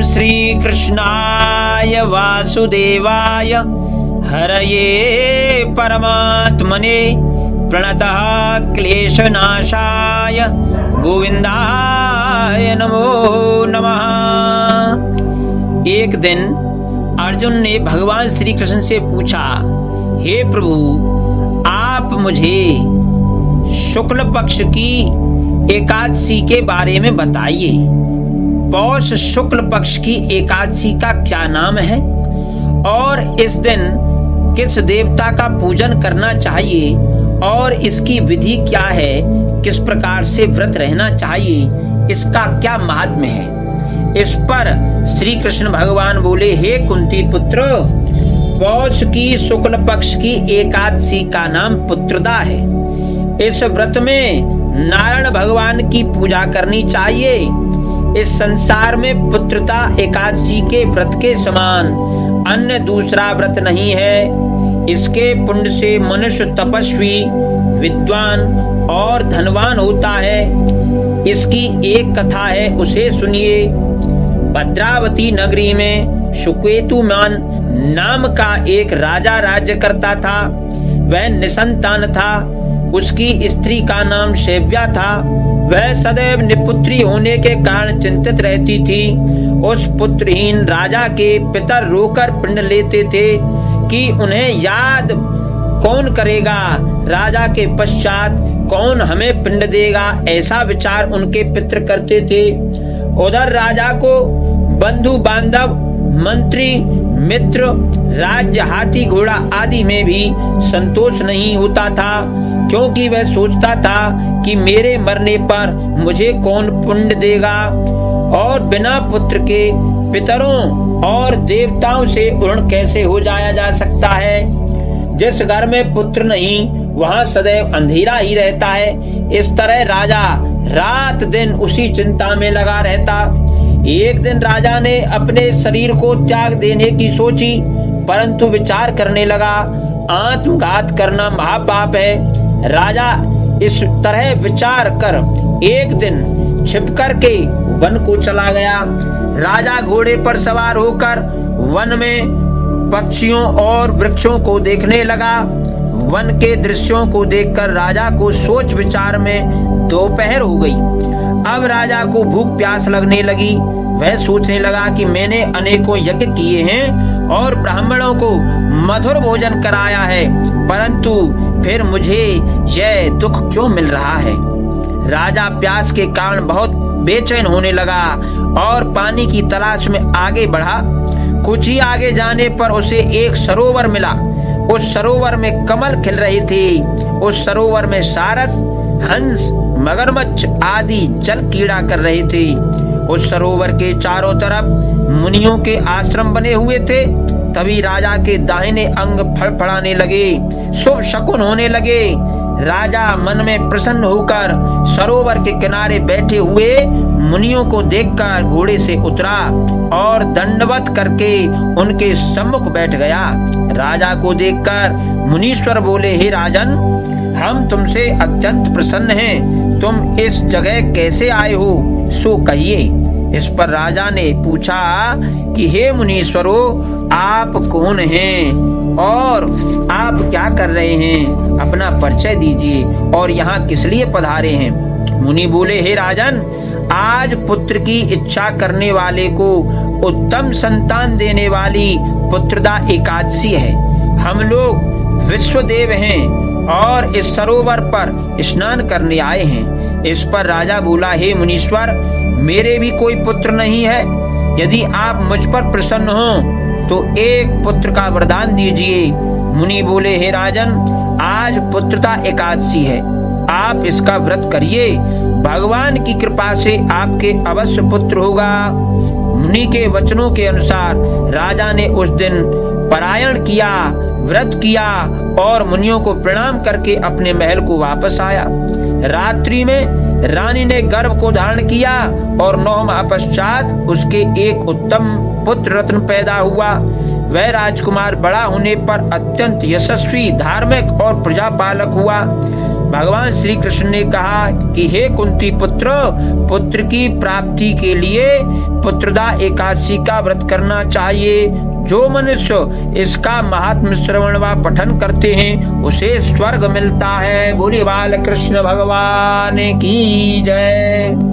श्री कृष्णाय वासुदेवाय हरये परमात्मने प्रणतः क्लेशनाशाय गोविंदाय नमो नमः। एक दिन अर्जुन ने भगवान श्री कृष्ण से पूछा, हे प्रभु, आप मुझे शुक्ल पक्ष की एकादशी के बारे में बताइए। पौष शुक्ल पक्ष की एकादशी का क्या नाम है और इस दिन किस देवता का पूजन करना चाहिए और इसकी विधि क्या है, किस प्रकार से व्रत रहना चाहिए, इसका क्या महात्म्य है। इस पर श्री कृष्ण भगवान बोले, हे कुंती पुत्र, पौष की शुक्ल पक्ष की एकादशी का नाम पुत्रदा है। इस व्रत में नारायण भगवान की पूजा करनी चाहिए। इस संसार में पुत्रता एकादशी के व्रत के समान अन्य दूसरा व्रत नहीं है। इसके पुण्य से मनुष्य तपस्वी, विद्वान और धनवान होता है। इसकी एक कथा है, उसे सुनिए। भद्रावती नगरी में सुकेतुमान नाम का एक राजा राज्य करता था। वह निसंतान था। उसकी स्त्री का नाम शैव्या था। वह सदैव निपुत्री होने के कारण चिंतित रहती थी। उस पुत्रहीन राजा के पितर रोकर पिंड लेते थे कि उन्हें याद कौन करेगा, राजा के पश्चात कौन हमें पिंड देगा, ऐसा विचार उनके पितर करते थे। उधर राजा को बंधु बांधव, मंत्री, मित्र, राज्य, हाथी घोड़ा आदि में भी संतोष नहीं होता था, क्योंकि वह सोचता था कि मेरे मरने पर मुझे कौन पुण्य देगा और बिना पुत्र के पितरों और देवताओं से ऋण कैसे हो जाया जा सकता है। जिस घर में पुत्र नहीं वहां सदैव अंधेरा ही रहता है। इस तरह राजा रात दिन उसी चिंता में लगा रहता। एक दिन राजा ने अपने शरीर को त्याग देने की सोची, परंतु विचार करने लगा, आत्मघात करना महापाप है। राजा इस तरह विचार कर एक दिन छिप कर के वन को चला गया। राजा घोड़े पर सवार होकर वन में पक्षियों और वृक्षों को देखने लगा। वन के दृश्यों को देखकर राजा को सोच विचार में दोपहर हो गई। अब राजा को भूख प्यास लगने लगी। वह सोचने लगा कि मैंने अनेकों यज्ञ किए हैं और ब्राह्मणों को मधुर भोजन कराया है, परंतु फिर मुझे यह दुख क्यों मिल रहा है। राजा प्यास के कारण बहुत बेचैन होने लगा और पानी की तलाश में आगे बढ़ा। कुछ ही आगे जाने पर उसे एक सरोवर मिला। उस सरोवर में कमल खिल रहे थे। उस सरोवर में सारस, हंस, मगरमच्छ आदि जल क्रीड़ा कर रहे थे। उस सरोवर के चारों तरफ मुनियों के आश्रम बने हुए थे। तभी राजा के दाहिने अंग फड़फड़ाने लगे, शुभ शकुन होने लगे। राजा मन में प्रसन्न होकर सरोवर के किनारे बैठे हुए मुनियों को देखकर घोड़े से उतरा और दंडवत करके उनके सम्मुख बैठ गया। राजा को देखकर मुनीश्वर बोले, हे राजन, हम तुमसे अत्यंत प्रसन्न हैं। तुम इस जगह कैसे आए हो, सो कहिए। इस पर राजा ने पूछा कि हे मुनीश्वरो, आप कौन हैं और आप क्या कर रहे हैं, अपना परिचय दीजिए और यहाँ किस लिए पधारे हैं। मुनि बोले, हे राजन, आज पुत्र की इच्छा करने वाले को उत्तम संतान देने वाली पुत्रदा एकादशी है। हम लोग विश्वदेव हैं और इस सरोवर पर स्नान करने आए हैं। इस पर राजा बोला, हे मुनीश्वर, मेरे भी कोई पुत्र नहीं है। यदि आप मुझ पर प्रसन्न हो तो एक पुत्र का वरदान दीजिए। मुनि बोले, हे राजन, आज पुत्रदा एकादशी है, आप इसका व्रत करिए। भगवान की कृपा से आपके अवश्य पुत्र होगा। मुनि के वचनों के अनुसार राजा ने उस दिन पारायण किया, व्रत किया और मुनियों को प्रणाम करके अपने महल को वापस आया। रात्रि में रानी ने गर्भ को धारण किया और 9 माह पश्चात उसके एक उत्तम पुत्र रत्न पैदा हुआ। वह राजकुमार बड़ा होने पर अत्यंत यशस्वी, धार्मिक और प्रजापालक हुआ। भगवान श्री कृष्ण ने कहा कि हे कुंती पुत्र, पुत्र की प्राप्ति के लिए पुत्रदा एकादशी का व्रत करना चाहिए। जो मनुष्य इसका महात्म श्रवण व पठन करते हैं उसे स्वर्ग मिलता है। बोलिए बाल कृष्ण भगवान की जय।